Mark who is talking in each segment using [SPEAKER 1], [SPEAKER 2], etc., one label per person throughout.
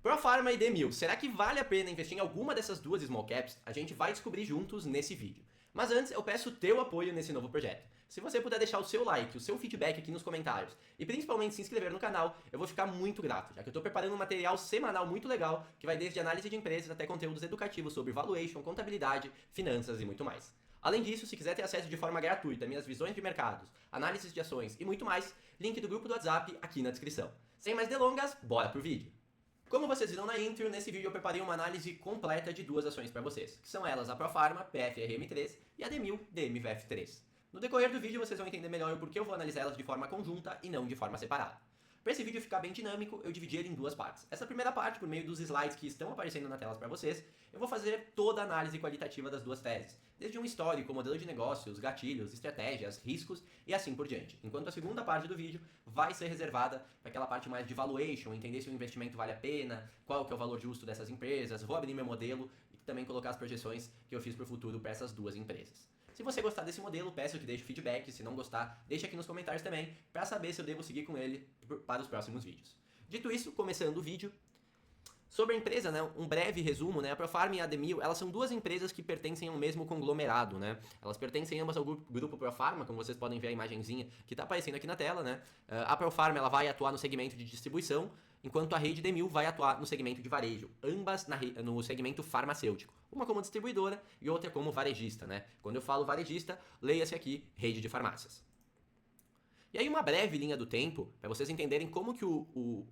[SPEAKER 1] Profarma e Demil, será que vale a pena investir em alguma dessas duas small caps? A gente vai descobrir juntos nesse vídeo. Mas antes, eu peço o teu apoio nesse novo projeto. Se você puder deixar o seu like, o seu feedback aqui nos comentários e principalmente se inscrever no canal, eu vou ficar muito grato, já que eu estou preparando um material semanal muito legal que vai desde análise de empresas até conteúdos educativos sobre valuation, contabilidade, finanças e muito mais. Além disso, se quiser ter acesso de forma gratuita a minhas visões de mercados, análises de ações e muito mais, link do grupo do WhatsApp aqui na descrição. Sem mais delongas, bora pro vídeo! Como vocês viram na intro, nesse vídeo eu preparei uma análise completa de duas ações para vocês, que são elas a Profarma, PFRM3 e a Demil, DMVF3. No decorrer do vídeo vocês vão entender melhor o porquê eu vou analisar elas de forma conjunta e não de forma separada. Para esse vídeo ficar bem dinâmico, eu dividi ele em duas partes. Essa primeira parte, por meio dos slides que estão aparecendo na tela para vocês, eu vou fazer toda a análise qualitativa das duas teses, desde um histórico, modelo de negócios, gatilhos, estratégias, riscos e assim por diante. Enquanto a segunda parte do vídeo vai ser reservada para aquela parte mais de valuation, entender se o investimento vale a pena, qual que é o valor justo dessas empresas, vou abrir meu modelo e também colocar as projeções que eu fiz para o futuro para essas duas empresas. Se você gostar desse modelo, peço que deixe feedback. Se não gostar, deixe aqui nos comentários também, para saber se eu devo seguir com ele para os próximos vídeos. Dito isso, começando o vídeo, sobre a empresa, né, um breve resumo, né, a Profarma e a Demil, elas são duas empresas que pertencem ao mesmo conglomerado, né, elas pertencem ambas ao grupo Profarma, como vocês podem ver a imagenzinha que está aparecendo aqui na tela, né, a Profarma ela vai atuar no segmento de distribuição, enquanto a rede Demil vai atuar no segmento de varejo, ambas no segmento farmacêutico, uma como distribuidora e outra como varejista, né, quando eu falo varejista, leia-se aqui rede de farmácias. E aí uma breve linha do tempo, para vocês entenderem como que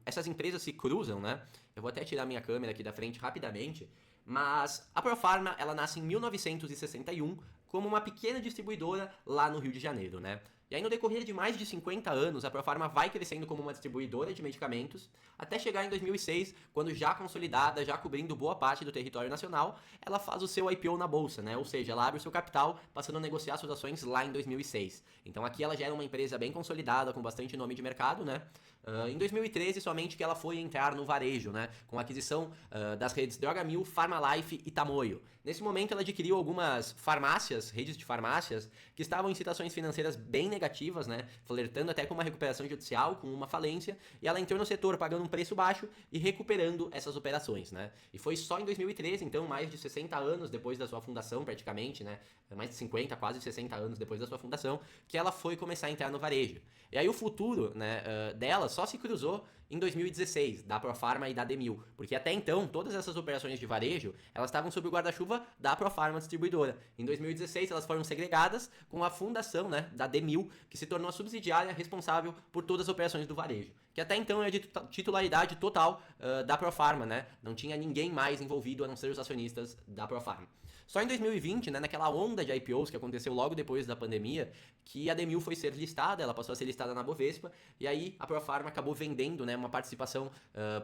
[SPEAKER 1] essas empresas se cruzam, né? Eu vou até tirar minha câmera aqui da frente rapidamente, mas a Profarma, ela nasce em 1961 como uma pequena distribuidora lá no Rio de Janeiro, né? E aí no decorrer de mais de 50 anos, a Profarma vai crescendo como uma distribuidora de medicamentos, até chegar em 2006, quando já consolidada, já cobrindo boa parte do território nacional, ela faz o seu IPO na bolsa, né? Ou seja, ela abre o seu capital, passando a negociar suas ações lá em 2006. Então aqui ela já era uma empresa bem consolidada, com bastante nome de mercado, né? Em 2013, somente que ela foi entrar no varejo, né? Com a aquisição das redes Drogamil, Farmalife e Tamoio. Nesse momento ela adquiriu algumas farmácias, redes de farmácias, que estavam em situações financeiras bem negativas, né? Flertando até com uma recuperação judicial, com uma falência, e ela entrou no setor pagando um preço baixo e recuperando essas operações, né? E foi só em 2013, então mais de 60 anos depois da sua fundação, praticamente, né? Mais de 50, quase 60 anos depois da sua fundação, que ela foi começar a entrar no varejo. E aí o futuro, né, dela só se cruzou em 2016, da Profarma e da Demil, porque até então todas essas operações de varejo, elas estavam sob o guarda-chuva da Profarma distribuidora. Em 2016 elas foram segregadas com a fundação, né, da Demil, que se tornou a subsidiária responsável por todas as operações do varejo, que até então é de titularidade total da Profarma, né? Não tinha ninguém mais envolvido a não ser os acionistas da Profarma. Só em 2020, né, naquela onda de IPOs que aconteceu logo depois da pandemia, que a Demil foi ser listada, ela passou a ser listada na Bovespa, e aí a Profarma acabou vendendo, né, uma participação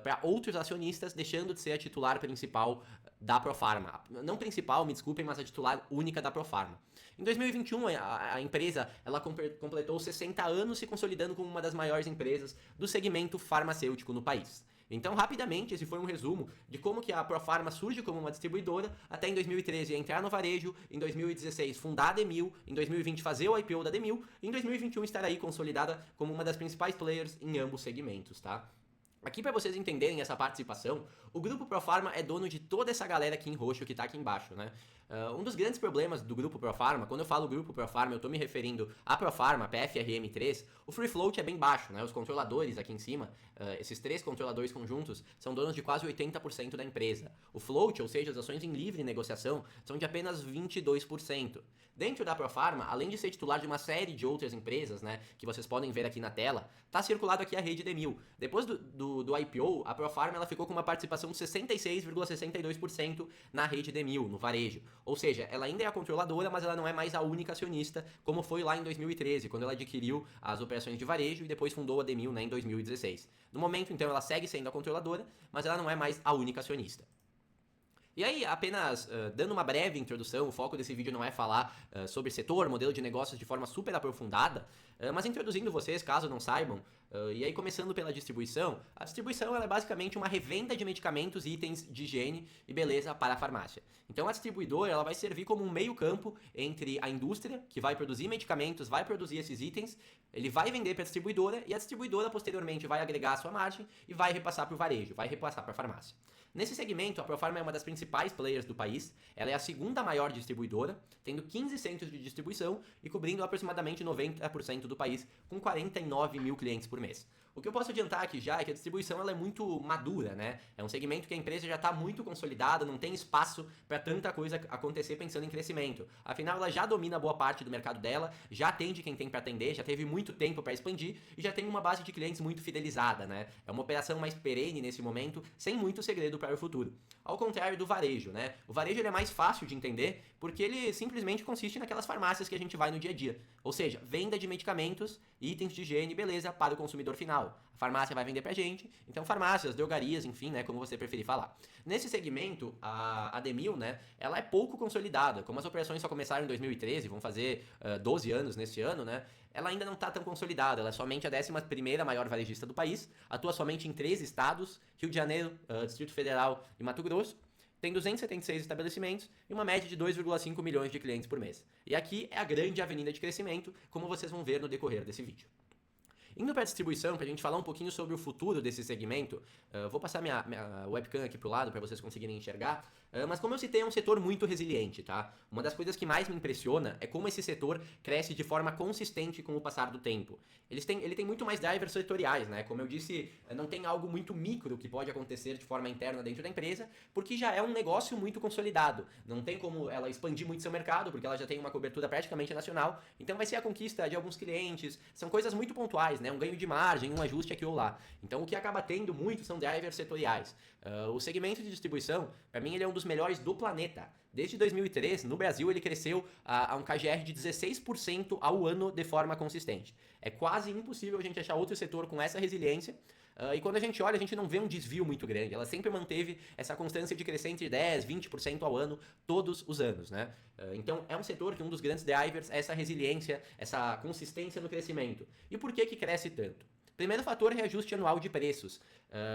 [SPEAKER 1] para outros acionistas, deixando de ser a titular principal da Profarma. Não principal, me desculpem, mas a titular única da Profarma. Em 2021, a empresa ela completou 60 anos, se consolidando como uma das maiores empresas do segmento farmacêutico no país. Então, rapidamente, esse foi um resumo de como que a Profarma surge como uma distribuidora, até em 2013 entrar no varejo, em 2016 fundar a Demil, em 2020 fazer o IPO da Demil, e em 2021 estar aí consolidada como uma das principais players em ambos segmentos, tá? Aqui para vocês entenderem essa participação, o grupo Profarma é dono de toda essa galera aqui em roxo que tá aqui embaixo, né? Um dos grandes problemas do grupo Profarma, quando eu falo grupo Profarma, eu tô me referindo a Profarma, PFRM3, o free float é bem baixo, né? Os controladores aqui em cima, esses três controladores conjuntos, são donos de quase 80% da empresa. O float, ou seja, as ações em livre negociação, são de apenas 22%. Dentro da Profarma, além de ser titular de uma série de outras empresas, né, que vocês podem ver aqui na tela, tá circulado aqui a rede Demil. Depois do IPO, a Profarma ela ficou com uma participação de 66,62% na rede Demil, no varejo. Ou seja, ela ainda é a controladora, mas ela não é mais a única acionista, como foi lá em 2013, quando ela adquiriu as operações de varejo e depois fundou a Demil, né, em 2016. No momento, então, ela segue sendo a controladora, mas ela não é mais a única acionista. E aí, apenas dando uma breve introdução, o foco desse vídeo não é falar sobre setor, modelo de negócios de forma super aprofundada, mas introduzindo vocês, caso não saibam, E aí, começando pela distribuição, a distribuição ela é basicamente uma revenda de medicamentos e itens de higiene e beleza para a farmácia. Então, a distribuidora ela vai servir como um meio-campo entre a indústria, que vai produzir medicamentos, vai produzir esses itens, ele vai vender para a distribuidora e a distribuidora posteriormente vai agregar a sua margem e vai repassar para o varejo, vai repassar para a farmácia. Nesse segmento, a Profarma é uma das principais players do país, ela é a segunda maior distribuidora, tendo 15 centros de distribuição e cobrindo aproximadamente 90% do país, com 49 mil clientes por mês. O que eu posso adiantar aqui já é que a distribuição ela é muito madura, né? É um segmento que a empresa já está muito consolidada, não tem espaço para tanta coisa acontecer pensando em crescimento. Afinal, ela já domina boa parte do mercado dela, já atende quem tem para atender, já teve muito tempo para expandir e já tem uma base de clientes muito fidelizada, né? É uma operação mais perene nesse momento, sem muito segredo para o futuro. Ao contrário do varejo, né? O varejo ele é mais fácil de entender porque ele simplesmente consiste naquelas farmácias que a gente vai no dia a dia. Ou seja, venda de medicamentos, itens de higiene, beleza, para o consumidor final. A farmácia vai vender pra gente, então farmácias, drogarias, enfim, né, como você preferir falar. Nesse segmento, a Demil, né, ela é pouco consolidada. Como as operações só começaram em 2013, vão fazer 12 anos nesse ano, né, ela ainda não está tão consolidada. Ela é somente a 11ª maior varejista do país, atua somente em 3 estados, Rio de Janeiro, Distrito Federal e Mato Grosso. Tem 276 estabelecimentos e uma média de 2,5 milhões de clientes por mês. E aqui é a grande avenida de crescimento, como vocês vão ver no decorrer desse vídeo. Indo para a distribuição, para a gente falar um pouquinho sobre o futuro desse segmento, vou passar minha webcam aqui para o lado para vocês conseguirem enxergar, mas como eu citei, é um setor muito resiliente, tá? Uma das coisas que mais me impressiona é como esse setor cresce de forma consistente com o passar do tempo. Ele tem muito mais drivers setoriais, né? Como eu disse, não tem algo muito micro que pode acontecer de forma interna dentro da empresa, porque já é um negócio muito consolidado. Não tem como ela expandir muito seu mercado, porque ela já tem uma cobertura praticamente nacional, então vai ser a conquista de alguns clientes, são coisas muito pontuais, né? Um ganho de margem, um ajuste aqui ou lá. Então o que acaba tendo muito são drivers setoriais. O segmento de distribuição, para mim, ele é um dos melhores do planeta. Desde 2003, no Brasil, ele cresceu a um KGR de 16% ao ano de forma consistente. É quase impossível a gente achar outro setor com essa resiliência. E quando a gente olha, a gente não vê um desvio muito grande. Ela sempre manteve essa constância de crescer entre 10%, 20% ao ano, todos os anos, né? Então, é um setor que um dos grandes drivers é essa resiliência, essa consistência no crescimento. E por que que cresce tanto? Primeiro fator, reajuste anual de preços.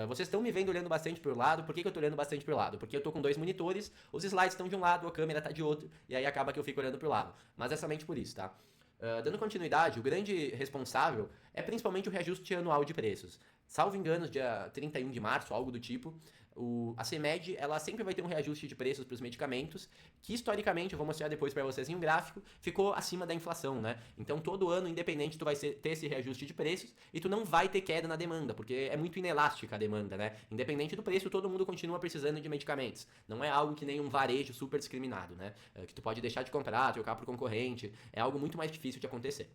[SPEAKER 1] Vocês estão me vendo olhando bastante para o lado. Por que eu estou olhando bastante para o lado? Porque eu estou com 2 monitores, os slides estão de um lado, a câmera está de outro, e aí acaba que eu fico olhando para o lado. Mas é somente por isso, tá? Dando continuidade, o grande responsável é principalmente o reajuste anual de preços. Salvo engano, dia 31 de março, algo do tipo, a CMED ela sempre vai ter um reajuste de preços para os medicamentos, que historicamente, eu vou mostrar depois para vocês em um gráfico, ficou acima da inflação, né? Então todo ano, independente, tu vai ter esse reajuste de preços e tu não vai ter queda na demanda, porque é muito inelástica a demanda, né? Independente do preço, todo mundo continua precisando de medicamentos. Não é algo que nem um varejo super discriminado, né? Que tu pode deixar de comprar, trocar por concorrente, é algo muito mais difícil de acontecer.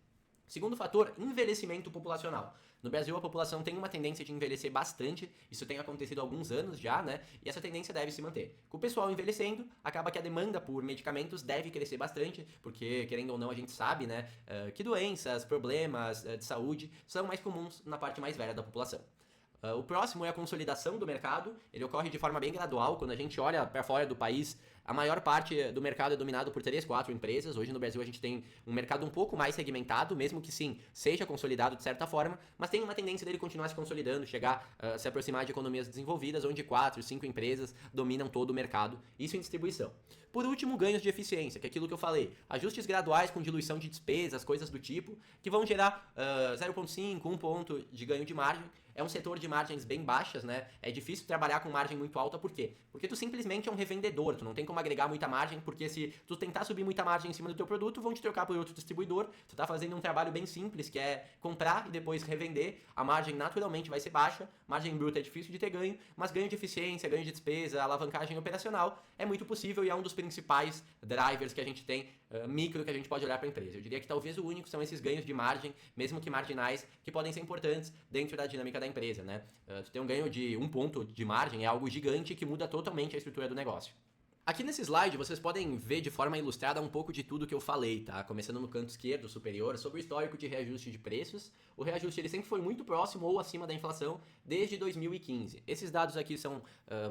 [SPEAKER 1] Segundo fator, envelhecimento populacional. No Brasil, a população tem uma tendência de envelhecer bastante, isso tem acontecido há alguns anos já, né? E essa tendência deve se manter. Com o pessoal envelhecendo, acaba que a demanda por medicamentos deve crescer bastante, porque, querendo ou não, a gente sabe, né, que doenças, problemas de saúde são mais comuns na parte mais velha da população. O próximo é a consolidação do mercado, ele ocorre de forma bem gradual. Quando a gente olha para fora do país, a maior parte do mercado é dominado por 3, 4 empresas. Hoje no Brasil a gente tem um mercado um pouco mais segmentado, mesmo que sim, seja consolidado de certa forma, mas tem uma tendência dele continuar se consolidando, chegar a se aproximar de economias desenvolvidas, onde 4, 5 empresas dominam todo o mercado, isso em distribuição. Por último, ganhos de eficiência, que é aquilo que eu falei, ajustes graduais com diluição de despesas, coisas do tipo, que vão gerar 0,5, 1 ponto de ganho de margem. É um setor de margens bem baixas, né? É difícil trabalhar com margem muito alta, por quê? Porque tu simplesmente é um revendedor, tu não tem como agregar muita margem, porque se tu tentar subir muita margem em cima do teu produto, vão te trocar por outro distribuidor. Tu tá fazendo um trabalho bem simples, que é comprar e depois revender. A margem naturalmente vai ser baixa, margem bruta é difícil de ter ganho, mas ganho de eficiência, ganho de despesa, alavancagem operacional é muito possível e é um dos principais drivers que a gente tem, micro, que a gente pode olhar para a empresa. Eu diria que talvez o único são esses ganhos de margem, mesmo que marginais, que podem ser importantes dentro da dinâmica da empresa, né? Tu tem um ganho de 1 ponto de margem, é algo gigante que muda totalmente a estrutura do negócio. Aqui nesse slide vocês podem ver de forma ilustrada um pouco de tudo que eu falei, tá? Começando no canto esquerdo superior, sobre o histórico de reajuste de preços. O reajuste ele sempre foi muito próximo ou acima da inflação desde 2015. Esses dados aqui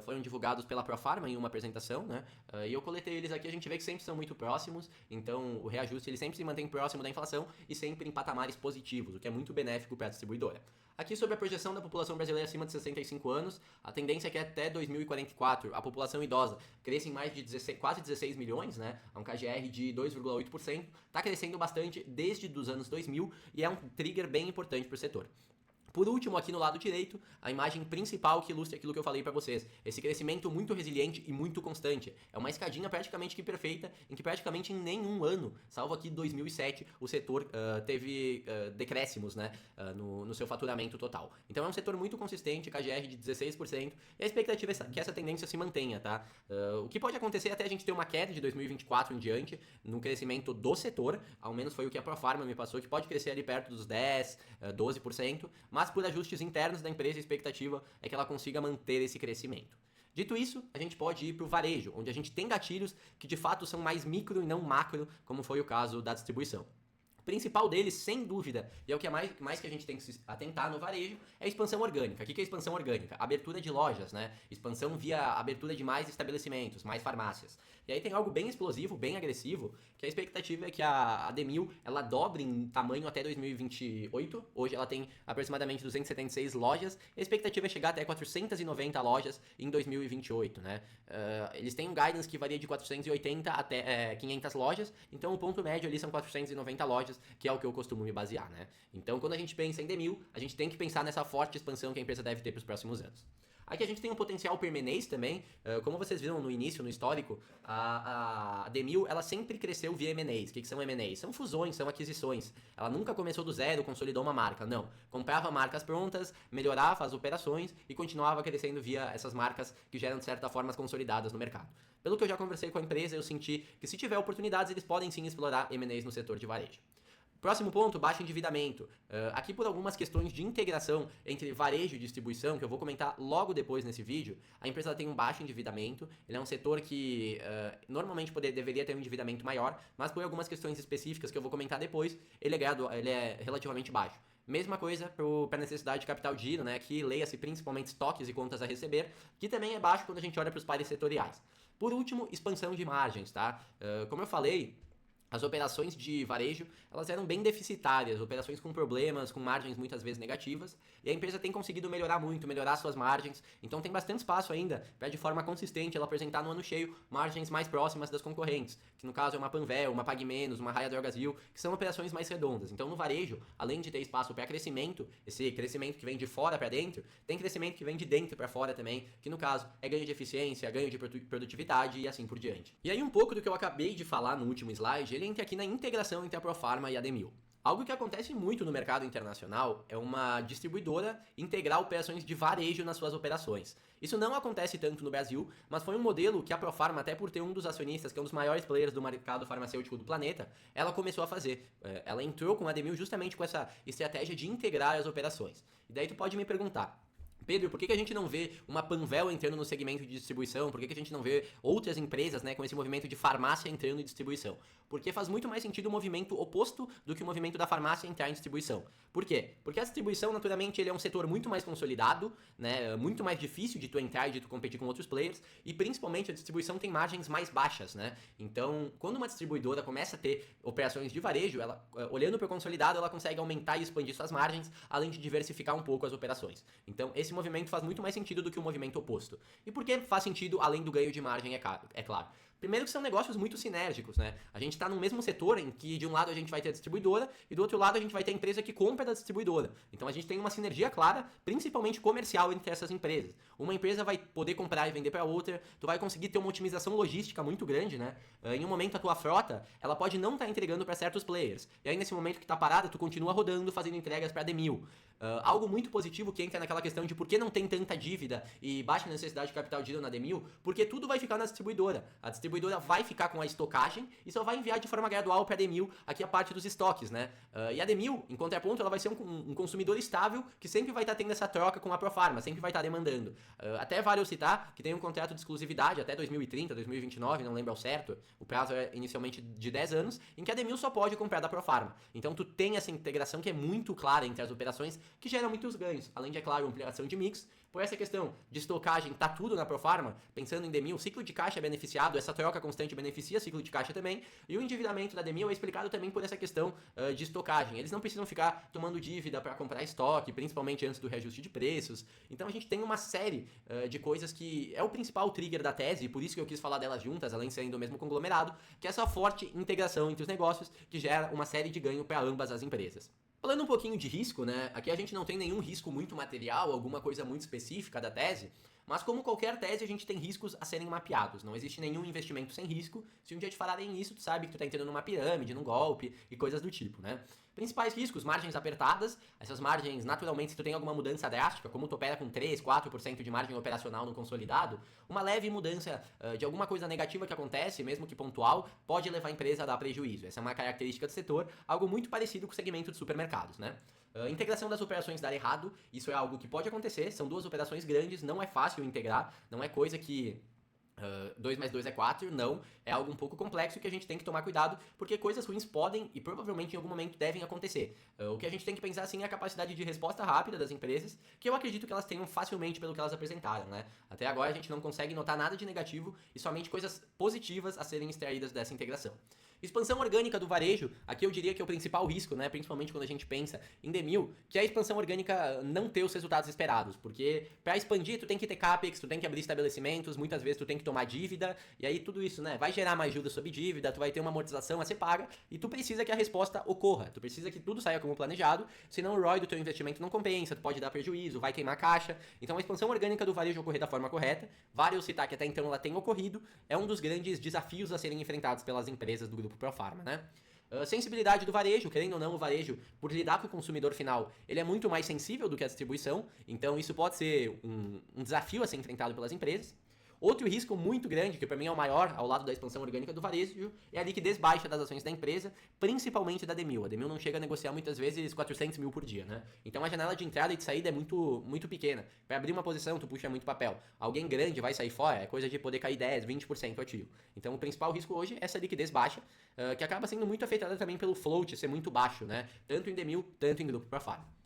[SPEAKER 1] foram divulgados pela Profarma em uma apresentação, né? E eu coletei eles aqui, a gente vê que sempre são muito próximos, então o reajuste ele sempre se mantém próximo da inflação e sempre em patamares positivos, o que é muito benéfico para a distribuidora. Aqui sobre a projeção da população brasileira acima de 65 anos, a tendência é que até 2044 a população idosa cresça em mais de 16, quase 16 milhões, né? É um KGR de 2,8%, está crescendo bastante desde os anos 2000 e é um trigger bem importante para o setor. Por último, aqui no lado direito, a imagem principal que ilustra aquilo que eu falei para vocês. Esse crescimento muito resiliente e muito constante. É uma escadinha praticamente que perfeita, em que praticamente em nenhum ano, salvo aqui 2007, o setor teve decréscimos, né, no seu faturamento total. Então é um setor muito consistente, KGR de 16%, e a expectativa é que essa tendência se mantenha, tá? O que pode acontecer até a gente ter uma queda de 2024 em diante, no crescimento do setor, ao menos foi o que a Profarma me passou, que pode crescer ali perto dos 10, 12%, mas por ajustes internos da empresa, a expectativa é que ela consiga manter esse crescimento. Dito isso, a gente pode ir para o varejo, onde a gente tem gatilhos que de fato são mais micro e não macro, como foi o caso da distribuição. O principal deles, sem dúvida, e é o que é mais que a gente tem que se atentar no varejo, é a expansão orgânica. O que é expansão orgânica? Abertura de lojas, né? Expansão via abertura de mais estabelecimentos, mais farmácias. E aí tem algo bem explosivo, bem agressivo, que a expectativa é que a Demil, ela dobre em tamanho até 2028. Hoje ela tem aproximadamente 276 lojas. A expectativa é chegar até 490 lojas em 2028, né? Eles têm um guidance que varia de 480 até 500 lojas, então o ponto médio ali são 490 lojas, que é o que eu costumo me basear, né? Então, quando a gente pensa em Demil, a gente tem que pensar nessa forte expansão que a empresa deve ter para os próximos anos. Aqui a gente tem um potencial per M&As também, como vocês viram no início, no histórico, a Demil, ela sempre cresceu via M&As. O que são M&As? São fusões, são aquisições. Ela nunca começou do zero, consolidou uma marca, não. Comprava marcas prontas, melhorava as operações e continuava crescendo via essas marcas que já eram de certa forma consolidadas no mercado. Pelo que eu já conversei com a empresa, eu senti que se tiver oportunidades, eles podem sim explorar M&As no setor de varejo. Próximo ponto, baixo endividamento. Aqui por algumas questões de integração entre varejo e distribuição, que eu vou comentar logo depois nesse vídeo, a empresa tem um baixo endividamento, ele é um setor que normalmente deveria ter um endividamento maior, mas por algumas questões específicas que eu vou comentar depois, ele é relativamente baixo. Mesma coisa para a necessidade de capital de giro, né? Aqui leia-se principalmente estoques e contas a receber, que também é baixo quando a gente olha para os pares setoriais. Por último, expansão de margens, tá? Como eu falei, as operações de varejo, elas eram bem deficitárias, operações com problemas, com margens muitas vezes negativas, e a empresa tem conseguido melhorar muito, melhorar suas margens, então tem bastante espaço ainda para de forma consistente ela apresentar no ano cheio margens mais próximas das concorrentes, que no caso é uma Panvel, uma Pague Menos, uma Raia Drogasil, que são operações mais redondas. Então no varejo, além de ter espaço para crescimento, esse crescimento que vem de fora para dentro, tem crescimento que vem de dentro para fora também, que no caso é ganho de eficiência, ganho de produtividade e assim por diante. E aí um pouco do que eu acabei de falar no último slide, ele entra aqui na integração entre a Profarma e a Demil. Algo que acontece muito no mercado internacional é uma distribuidora integrar operações de varejo nas suas operações. Isso não acontece tanto no Brasil, mas foi um modelo que a Profarma, até por ter um dos acionistas, que é um dos maiores players do mercado farmacêutico do planeta, ela começou a fazer. Ela entrou com a Demil justamente com essa estratégia de integrar as operações. E daí tu pode me perguntar: Pedro, por que a gente não vê uma Panvel entrando no segmento de distribuição? Por que a gente não vê outras empresas, né, com esse movimento de farmácia entrando em distribuição? Porque faz muito mais sentido o movimento oposto do que o movimento da farmácia entrar em distribuição. Por quê? Porque a distribuição, naturalmente, ele é um setor muito mais consolidado, né, muito mais difícil de tu entrar e de tu competir com outros players, e principalmente a distribuição tem margens mais baixas, né? Então, quando uma distribuidora começa a ter operações de varejo, ela, olhando para o consolidado, ela consegue aumentar e expandir suas margens, além de diversificar um pouco as operações. Então, esse movimento faz muito mais sentido do que o movimento oposto. E por que faz sentido além do ganho de margem, é claro? Primeiro que são negócios muito sinérgicos, né? A gente está no mesmo setor em que de um lado a gente vai ter a distribuidora e do outro lado a gente vai ter a empresa que compra da distribuidora. Então a gente tem uma sinergia clara, principalmente comercial, entre essas empresas. Uma empresa vai poder comprar e vender para outra, tu vai conseguir ter uma otimização logística muito grande, né? Em um momento a tua frota, ela pode não estar entregando para certos players. E aí nesse momento que está parada, tu continua rodando, fazendo entregas para Demil. Algo muito positivo que entra naquela questão de por que não tem tanta dívida e baixa necessidade de capital de giro na Demil, porque tudo vai ficar na distribuidora. A distribuidora vai ficar com a estocagem e só vai enviar de forma gradual para a Demil aqui a parte dos estoques, né? E a Demil, em contraponto, ela vai ser um consumidor estável que sempre vai estar tendo essa troca com a Profarma, sempre vai estar demandando. Até vale eu citar que tem um contrato de exclusividade até 2030, 2029, não lembro ao certo, o prazo é inicialmente de 10 anos, em que a Demil só pode comprar da Profarma. Então tu tem essa integração que é muito clara entre as operações, que gera muitos ganhos, além de, é claro, ampliação de mix, Por essa questão de estocagem, tá tudo na Profarma, pensando em Demil, o ciclo de caixa é beneficiado, essa troca constante beneficia o ciclo de caixa também, e o endividamento da Demil é explicado também por essa questão de estocagem. Eles não precisam ficar tomando dívida para comprar estoque, principalmente antes do reajuste de preços. Então a gente tem uma série de coisas que é o principal trigger da tese, e por isso que eu quis falar delas juntas, além de serem do mesmo conglomerado, que é essa forte integração entre os negócios que gera uma série de ganho para ambas as empresas. Falando um pouquinho de risco, né? Aqui a gente não tem nenhum risco muito material, alguma coisa muito específica da tese, mas como qualquer tese, a gente tem riscos a serem mapeados. Não existe nenhum investimento sem risco. Se um dia te falarem isso, tu sabe que tu tá entrando numa pirâmide, num golpe e coisas do tipo, né? Principais riscos, margens apertadas. Essas margens, naturalmente, se tu tem alguma mudança drástica, como tu opera com 3, 4% de margem operacional no consolidado, uma leve mudança de alguma coisa negativa que acontece, mesmo que pontual, pode levar a empresa a dar prejuízo. Essa é uma característica do setor, algo muito parecido com o segmento de supermercados, né? Integração das operações dar errado, isso é algo que pode acontecer, são duas operações grandes, não é fácil integrar, não é coisa que 2 mais 2 é 4, não, é algo um pouco complexo que a gente tem que tomar cuidado, porque coisas ruins podem e provavelmente em algum momento devem acontecer. O que a gente tem que pensar assim é a capacidade de resposta rápida das empresas, que eu acredito que elas tenham facilmente pelo que elas apresentaram, né? Até agora a gente não consegue notar nada de negativo e somente coisas positivas a serem extraídas dessa integração. Expansão orgânica do varejo, aqui eu diria que é o principal risco, né, principalmente quando a gente pensa em Demil, que é a expansão orgânica não ter os resultados esperados, porque para expandir tu tem que ter capex, tu tem que abrir estabelecimentos, muitas vezes tu tem que tomar dívida, e aí tudo isso, né, vai gerar mais juros sobre dívida, tu vai ter uma amortização a ser paga, e tu precisa que a resposta ocorra, tu precisa que tudo saia como planejado, senão o ROI do teu investimento não compensa, tu pode dar prejuízo, vai queimar caixa, então a expansão orgânica do varejo ocorrer da forma correta, vale eu citar que até então ela tem ocorrido, é um dos grandes desafios a serem enfrentados pelas empresas do grupo Profarma, né? Sensibilidade do varejo, querendo ou não, o varejo, por lidar com o consumidor final, ele é muito mais sensível do que a distribuição, então isso pode ser um desafio a ser enfrentado pelas empresas. Outro risco muito grande, que para mim é o maior ao lado da expansão orgânica do varejo, é a liquidez baixa das ações da empresa, principalmente da Demil. A Demil não chega a negociar muitas vezes 400 mil por dia, né? Então a janela de entrada e de saída é muito, muito pequena. Para abrir uma posição, tu puxa muito papel. Alguém grande vai sair fora, é coisa de poder cair 10, 20% ativo. Então o principal risco hoje é essa liquidez baixa, que acaba sendo muito afetada também pelo float ser muito baixo, né? Tanto em Demil, tanto em grupo Profarma.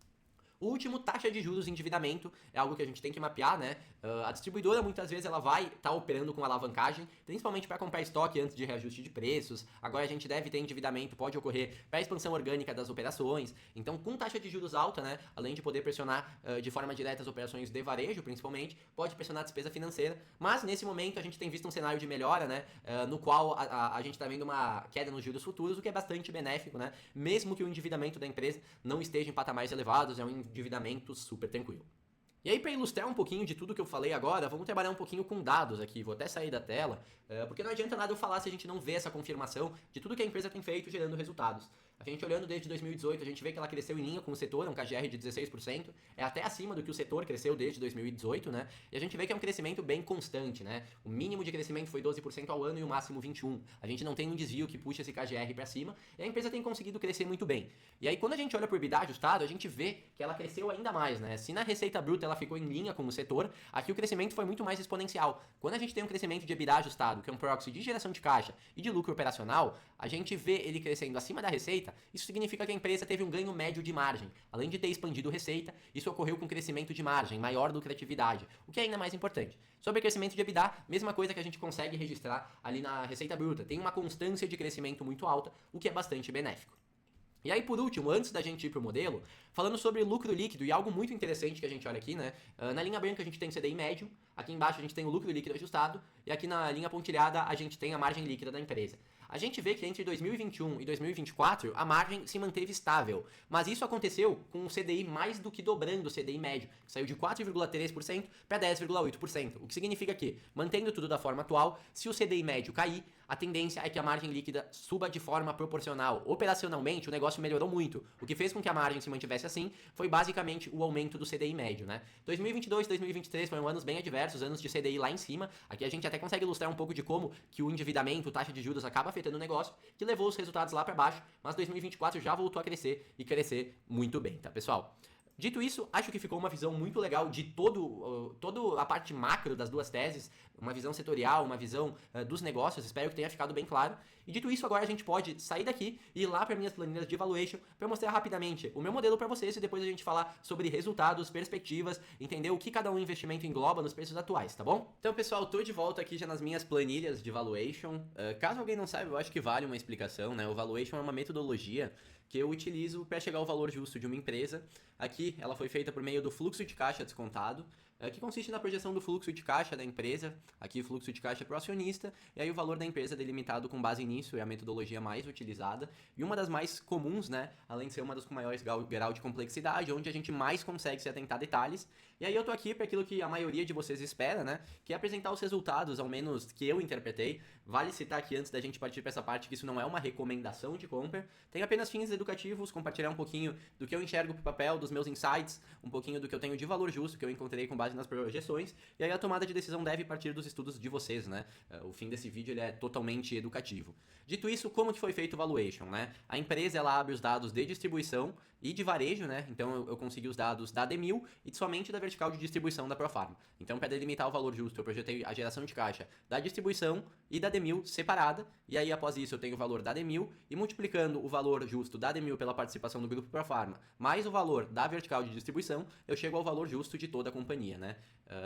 [SPEAKER 1] O último, taxa de juros e endividamento, é algo que a gente tem que mapear, né? A distribuidora muitas vezes ela vai estar operando com alavancagem, principalmente para comprar estoque antes de reajuste de preços. Agora a gente deve ter endividamento, pode ocorrer para a expansão orgânica das operações. Então, com taxa de juros alta, né? Além de poder pressionar de forma direta as operações de varejo, principalmente, pode pressionar a despesa financeira. Mas nesse momento a gente tem visto um cenário de melhora, né? No qual a gente está vendo uma queda nos juros futuros, o que é bastante benéfico, né? Mesmo que o endividamento da empresa não esteja em patamares elevados, é um endividamento super tranquilo. E aí, para ilustrar um pouquinho de tudo que eu falei agora, vamos trabalhar um pouquinho com dados aqui. Vou até sair da tela, porque não adianta nada eu falar se a gente não vê essa confirmação de tudo que a empresa tem feito gerando resultados. A gente olhando desde 2018, a gente vê que ela cresceu em linha com o setor, um KGR de 16%, é até acima do que o setor cresceu desde 2018, né? E a gente vê que é um crescimento bem constante, né? O mínimo de crescimento foi 12% ao ano e o máximo 21%. A gente não tem um desvio que puxa esse KGR para cima, e a empresa tem conseguido crescer muito bem. E aí, quando a gente olha por EBITDA ajustado, a gente vê que ela cresceu ainda mais, né? Se na receita bruta ela ficou em linha com o setor, aqui o crescimento foi muito mais exponencial. Quando a gente tem um crescimento de EBITDA ajustado, que é um proxy de geração de caixa e de lucro operacional, a gente vê ele crescendo acima da receita, isso significa que a empresa teve um ganho médio de margem. Além de ter expandido receita, isso ocorreu com crescimento de margem, maior lucratividade, o que é ainda mais importante. Sobre crescimento de EBITDA, mesma coisa que a gente consegue registrar ali na receita bruta, tem uma constância de crescimento muito alta, o que é bastante benéfico. E aí, por último, antes da gente ir pro modelo, falando sobre lucro líquido e algo muito interessante que a gente olha aqui, né? Na linha branca a gente tem o CDI médio, aqui embaixo a gente tem o lucro líquido ajustado e aqui na linha pontilhada a gente tem a margem líquida da empresa. A gente vê que entre 2021 e 2024 a margem se manteve estável, mas isso aconteceu com o CDI mais do que dobrando o CDI médio, que saiu de 4,3% para 10,8%, o que significa que, mantendo tudo da forma atual, se o CDI médio cair, a tendência é que a margem líquida suba de forma proporcional. Operacionalmente, o negócio melhorou muito. O que fez com que a margem se mantivesse assim foi basicamente o aumento do CDI médio, né? 2022 e 2023 foram anos bem adversos, anos de CDI lá em cima. Aqui a gente até consegue ilustrar um pouco de como que o endividamento, taxa de juros acaba afetando o negócio, que levou os resultados lá para baixo, mas 2024 já voltou a crescer e crescer muito bem, tá, pessoal? Dito isso, acho que ficou uma visão muito legal de toda a parte macro das duas teses, uma visão setorial, uma visão dos negócios, espero que tenha ficado bem claro. E dito isso, agora a gente pode sair daqui e ir lá para minhas planilhas de valuation para mostrar rapidamente o meu modelo para vocês e depois a gente falar sobre resultados, perspectivas, entender o que cada um investimento engloba nos preços atuais, tá bom? Então, pessoal, tô de volta aqui já nas minhas planilhas de valuation. Caso alguém não saiba, eu acho que vale uma explicação, né? O valuation é uma metodologia que eu utilizo para chegar ao valor justo de uma empresa. Aqui, ela foi feita por meio do fluxo de caixa descontado, que consiste na projeção do fluxo de caixa da empresa, aqui o fluxo de caixa para o acionista, e aí o valor da empresa delimitado com base nisso, é a metodologia mais utilizada, e uma das mais comuns, né, além de ser uma das com maiores grau de complexidade, onde a gente mais consegue se atentar a detalhes, e aí eu tô aqui para aquilo que a maioria de vocês espera, né, que é apresentar os resultados, ao menos que eu interpretei. Vale citar aqui antes da gente partir para essa parte que isso não é uma recomendação de compra, tem apenas fins educativos, compartilhar um pouquinho do que eu enxergo pro papel, dos meus insights, um pouquinho do que eu tenho de valor justo, que eu encontrei com base nas projeções, e aí a tomada de decisão deve partir dos estudos de vocês, né? O fim desse vídeo ele é totalmente educativo. Dito isso, como que foi feito o valuation, né? A empresa ela abre os dados de distribuição e de varejo, né? Então eu consegui os dados da Demil e somente da vertical de distribuição da Profarma. Então, para delimitar o valor justo, eu projetei a geração de caixa da distribuição e da Demil separada, e aí após isso eu tenho o valor da Demil e multiplicando o valor justo da Demil pela participação do grupo Profarma, mais o valor da vertical de distribuição, eu chego ao valor justo de toda a companhia, né?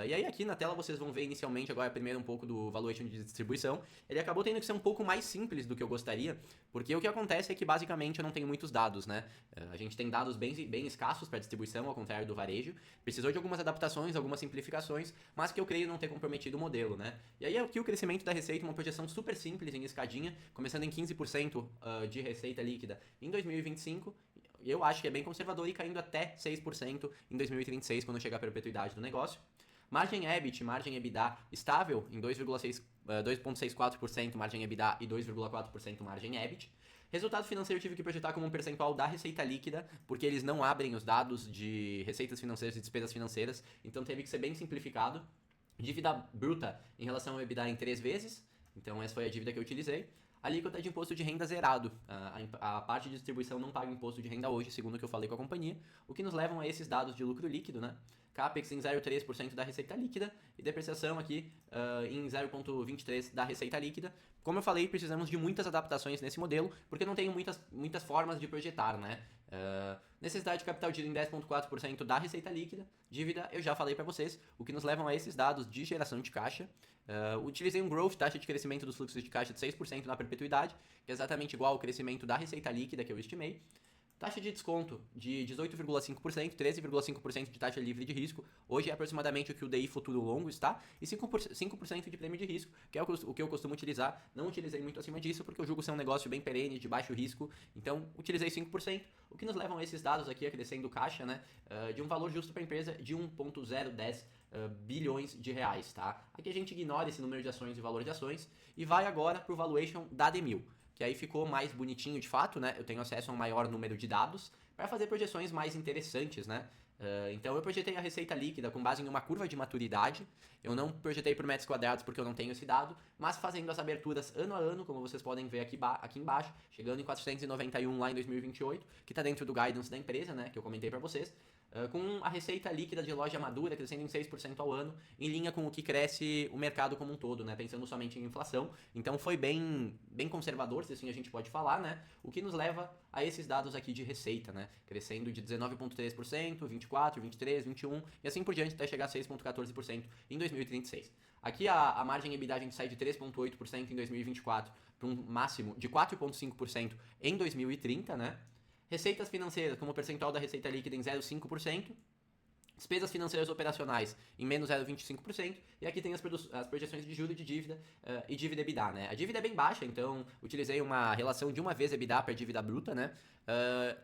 [SPEAKER 1] E aí aqui na tela vocês vão ver inicialmente agora primeiro um pouco do valuation de distribuição. Ele acabou tendo que ser um pouco mais simples do que eu gostaria, porque o que acontece é que basicamente eu não tenho muitos dados, né? A gente tem dados bem escassos para distribuição, ao contrário do varejo. Precisou de algumas adaptações, algumas simplificações, mas que eu creio não ter comprometido o modelo, né? E aí aqui o crescimento da receita, uma projeção super simples em escadinha, começando em 15% de receita líquida em 2025. Eu acho que é bem conservador e caindo até 6% em 2036, quando chegar a perpetuidade do negócio. Margem EBIT, margem EBITDA estável em 2,64% margem EBITDA e 2,4% margem EBIT. Resultado financeiro eu tive que projetar como um percentual da receita líquida, porque eles não abrem os dados de receitas financeiras e despesas financeiras, então teve que ser bem simplificado. Dívida bruta em relação ao EBITDA em 3 vezes, então essa foi a dívida que eu utilizei. Alíquota de imposto de renda zerado. A parte de distribuição não paga imposto de renda hoje, segundo o que eu falei com a companhia, o que nos levam a esses dados de lucro líquido, né? CAPEX em 0,3% da receita líquida e depreciação aqui em 0,23% da receita líquida. Como eu falei, precisamos de muitas adaptações nesse modelo, porque não tenho muitas formas de projetar, né? Necessidade de capital de giro em 10,4% da receita líquida. Dívida, eu já falei para vocês, o que nos levam a esses dados de geração de caixa. Utilizei um growth, taxa de crescimento dos fluxos de caixa de 6% na perpetuidade, que é exatamente igual ao crescimento da receita líquida que eu estimei. Taxa de desconto de 18,5%, 13,5% de taxa livre de risco. Hoje é aproximadamente o que o DI futuro longo está. E 5% de prêmio de risco, que é o que eu costumo utilizar. Não utilizei muito acima disso, porque eu julgo ser um negócio bem perene, de baixo risco. Então, utilizei 5%, o que nos levam a esses dados aqui, acrescendo caixa, né? De um valor justo para a empresa de 1,010 bilhões de reais, tá? Aqui a gente ignora esse número de ações e valor de ações e vai agora para o valuation da Demil, que aí ficou mais bonitinho de fato, né? Eu tenho acesso a um maior número de dados para fazer projeções mais interessantes, né? Então eu projetei a receita líquida com base em uma curva de maturidade. Eu não projetei por metros quadrados porque eu não tenho esse dado, mas fazendo as aberturas ano a ano, como vocês podem ver aqui embaixo, chegando em 491 lá em 2028, que está dentro do guidance da empresa, né? Que eu comentei para vocês. Com a receita líquida de loja madura crescendo em 6% ao ano, em linha com o que cresce o mercado como um todo, né? Pensando somente em inflação. Então foi bem conservador, se assim a gente pode falar, né? O que nos leva a esses dados aqui de receita, né? Crescendo de 19,3%, 24%, 23%, 21% e assim por diante até chegar a 6,14% em 2036. Aqui a margem EBITDA a gente sai de 3,8% em 2024 para um máximo de 4,5% em 2030, né? Receitas financeiras, como percentual da receita líquida em 0,5%. Despesas financeiras operacionais em menos 0,25%. E aqui tem as projeções de juros de dívida e dívida EBITDA, né? A dívida é bem baixa, então utilizei uma relação de uma vez EBITDA para dívida bruta, né?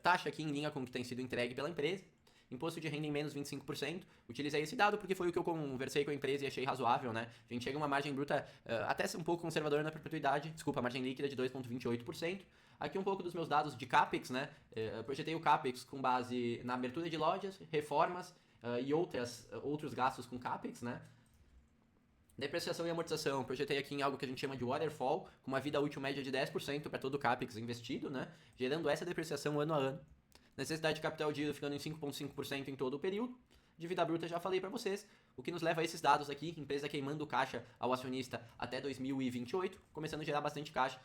[SPEAKER 1] Taxa aqui em linha com o que tem sido entregue pela empresa. Imposto de renda em menos 25%. Utilizei esse dado porque foi o que eu conversei com a empresa e achei razoável, né? A gente chega a uma margem bruta até um pouco conservadora na perpetuidade. Desculpa, a margem líquida de 2,28%. Aqui um pouco dos meus dados de CAPEX, né? Eu projetei o CAPEX com base na abertura de lojas, reformas e outros gastos com CAPEX, né? Depreciação e amortização, projetei aqui em algo que a gente chama de waterfall, com uma vida útil média de 10% para todo o CAPEX investido, né? Gerando essa depreciação ano a ano. Necessidade de capital giro ficando em 5,5% em todo o período. Dívida bruta já falei para vocês, o que nos leva a esses dados aqui, empresa queimando caixa ao acionista até 2028, começando a gerar bastante caixa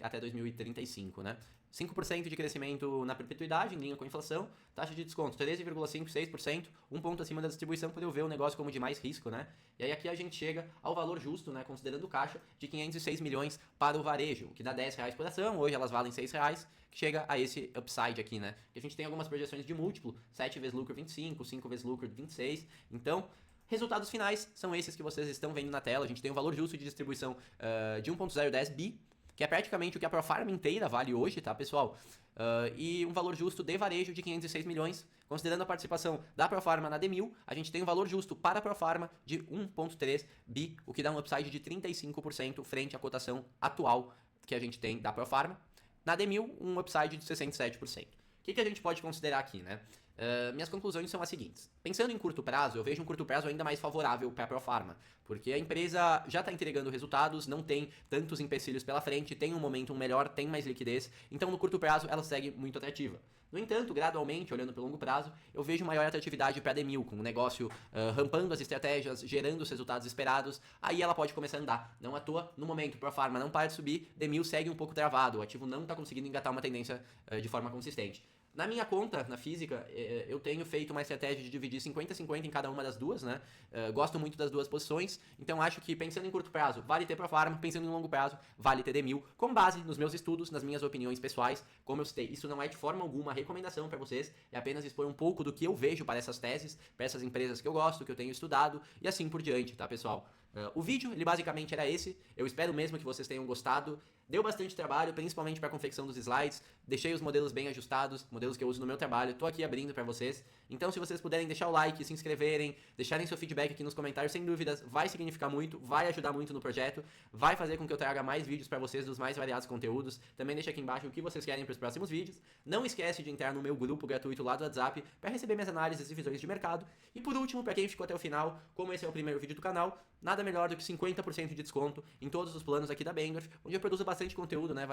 [SPEAKER 1] até 2035, né? 5% de crescimento na perpetuidade, em linha com a inflação, taxa de desconto 13,56%, um ponto acima da distribuição, por eu ver o negócio como de mais risco, né? E aí aqui a gente chega ao valor justo, né, considerando caixa, de 506 milhões para o varejo, o que dá R$10 por ação, hoje elas valem R$6, que chega a esse upside aqui, né? Que a gente tem algumas projeções de múltiplo, 7 vezes lucro 25, 5 vezes lucro 26, então... Resultados finais são esses que vocês estão vendo na tela. A gente tem um valor justo de distribuição de 1.010 bi, que é praticamente o que a Profarma inteira vale hoje, tá, pessoal? E um valor justo de varejo de 506 milhões. Considerando a participação da Profarma na D1000, a gente tem um valor justo para a Profarma de 1.3 bi, o que dá um upside de 35% frente à cotação atual que a gente tem da Profarma. Na D1000, um upside de 67%. O que a gente pode considerar aqui, né? Minhas conclusões são as seguintes. Pensando em curto prazo, eu vejo um curto prazo ainda mais favorável para a Profarma, porque a empresa já está entregando resultados, não tem tantos empecilhos pela frente, tem um momentum melhor, tem mais liquidez, então no curto prazo ela segue muito atrativa. No entanto, gradualmente, olhando para o longo prazo, eu vejo maior atratividade para a D1000, com o negócio rampando as estratégias, gerando os resultados esperados, aí ela pode começar a andar. Não à toa, no momento, a Profarma não para de subir, D1000 segue um pouco travado, o ativo não está conseguindo engatar uma tendência de forma consistente. Na minha conta, na física, eu tenho feito uma estratégia de dividir 50-50 em cada uma das duas, né? Gosto muito das duas posições, então acho que pensando em curto prazo, vale ter Profarma, pensando em longo prazo, vale ter D1000, com base nos meus estudos, nas minhas opiniões pessoais, como eu citei. Isso não é de forma alguma recomendação para vocês, é apenas expor um pouco do que eu vejo para essas teses, para essas empresas que eu gosto, que eu tenho estudado, e assim por diante, tá, pessoal? O vídeo, ele basicamente era esse, eu espero mesmo que vocês tenham gostado. Deu bastante trabalho, principalmente para a confecção dos slides, deixei os modelos bem ajustados, modelos que eu uso no meu trabalho, tô aqui abrindo para vocês. Então se vocês puderem deixar o like, se inscreverem, deixarem seu feedback aqui nos comentários, sem dúvidas, vai significar muito, vai ajudar muito no projeto, vai fazer com que eu traga mais vídeos para vocês dos mais variados conteúdos. Também deixa aqui embaixo o que vocês querem para os próximos vídeos. Não esquece de entrar no meu grupo gratuito lá do WhatsApp para receber minhas análises e visões de mercado. E por último, para quem ficou até o final, como esse é o primeiro vídeo do canal, nada melhor do que 50% de desconto em todos os planos aqui da Bendorf, onde eu produzo bastante conteúdo, né?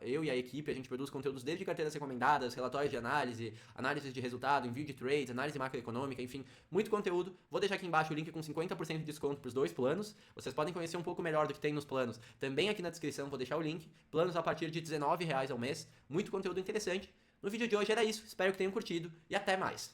[SPEAKER 1] Eu e a equipe, a gente produz conteúdos desde carteiras recomendadas, relatórios de análise, análises de resultado, envio de trades, análise macroeconômica, enfim, muito conteúdo. Vou deixar aqui embaixo o link com 50% de desconto para os dois planos. Vocês podem conhecer um pouco melhor do que tem nos planos. Também aqui na descrição vou deixar o link. Planos a partir de R$19 ao mês. Muito conteúdo interessante. No vídeo de hoje era isso. Espero que tenham curtido e até mais.